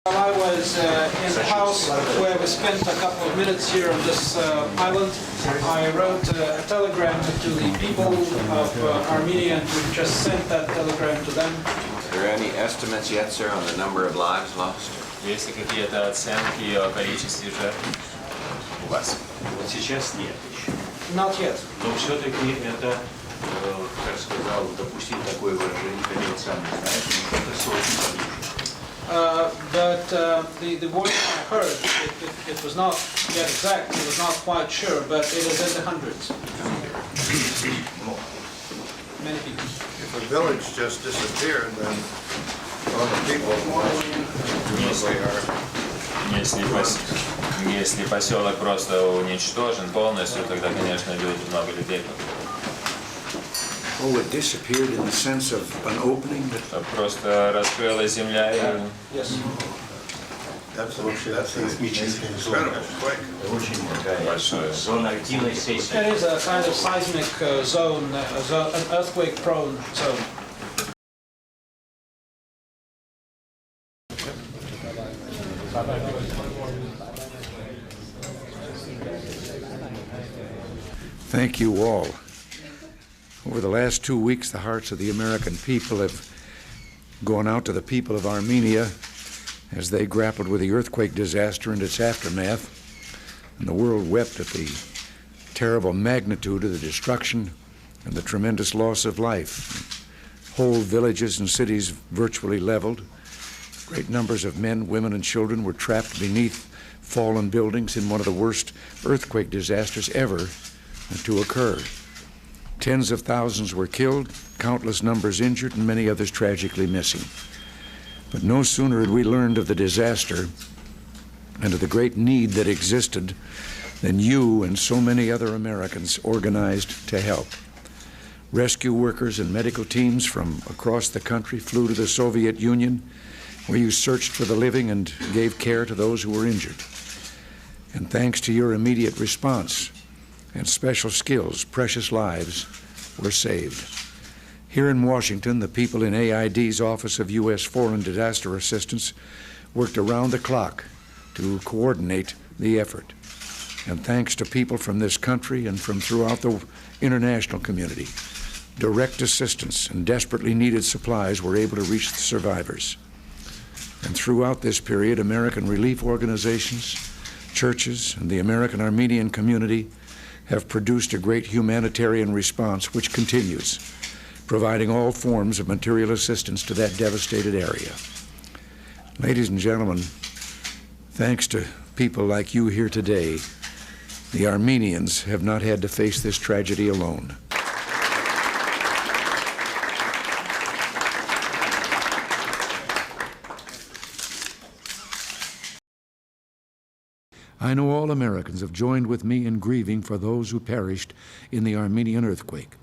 I was in the house where we spent a couple of minutes here on this island. I wrote a telegram to the people of Armenia and just sent that telegram to them. Are there any estimates yet, sir, on the number of lives lost? Есть ли какие-то оценки о количестве жертв у вас? Вот сейчас нет еще. Not yet. Но все-таки это, как сказал, допустим такое выражение, как сам не знаешь, это сотни погибших. But the voice I heard, it was not yet exact, it was not quite sure, but it is in the hundreds. Many people. If a village just disappeared, then all the people Если поселок просто уничтожен полностью, тогда, конечно, много людей. Oh, it disappeared in the sense of an opening? Просто раскрылась земля и... Yes. that's incredible, quick. Очень такая зона активной сейсмики. It is a kind of seismic zone, an earthquake-prone zone. Thank you all. Over the last 2 weeks, the hearts of the American people have gone out to the people of Armenia as they grappled with the earthquake disaster and its aftermath. And the world wept at the terrible magnitude of the destruction and the tremendous loss of life. Whole villages and cities virtually leveled. Great numbers of men, women, and children were trapped beneath fallen buildings in one of the worst earthquake disasters ever to occur. Tens of thousands were killed, countless numbers injured, and many others tragically missing. But no sooner had we learned of the disaster and of the great need that existed than you and so many other Americans organized to help. Rescue workers and medical teams from across the country flew to the Soviet Union, where you searched for the living and gave care to those who were injured. And thanks to your immediate response and special skills, precious lives were saved. Here in Washington, the people in AID's Office of U.S. Foreign Disaster Assistance worked around the clock to coordinate the effort. And thanks to people from this country and from throughout the international community, direct assistance and desperately needed supplies were able to reach the survivors. And throughout this period, American relief organizations, churches, and the American Armenian community have produced a great humanitarian response which continues, providing all forms of material assistance to that devastated area. Ladies and gentlemen, thanks to people like you here today, the Armenians have not had to face this tragedy alone. I know all Americans have joined with me in grieving for those who perished in the Armenian earthquake.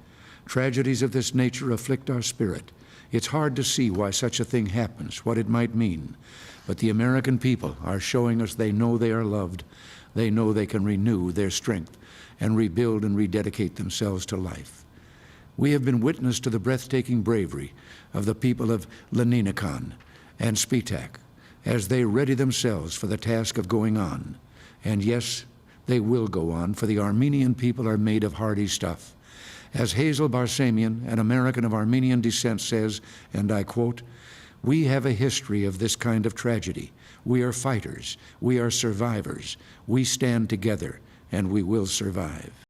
Tragedies of this nature afflict our spirit. It's hard to see why such a thing happens, what it might mean. But the American people are showing us they know they are loved. They know they can renew their strength and rebuild and rededicate themselves to life. We have been witness to the breathtaking bravery of the people of Leninakan and Spitak as they ready themselves for the task of going on. And yes, they will go on, for the Armenian people are made of hardy stuff. As Hazel Barsamian, an American of Armenian descent, says, and I quote, "We have a history of this kind of tragedy. We are fighters. We are survivors. We stand together, and we will survive."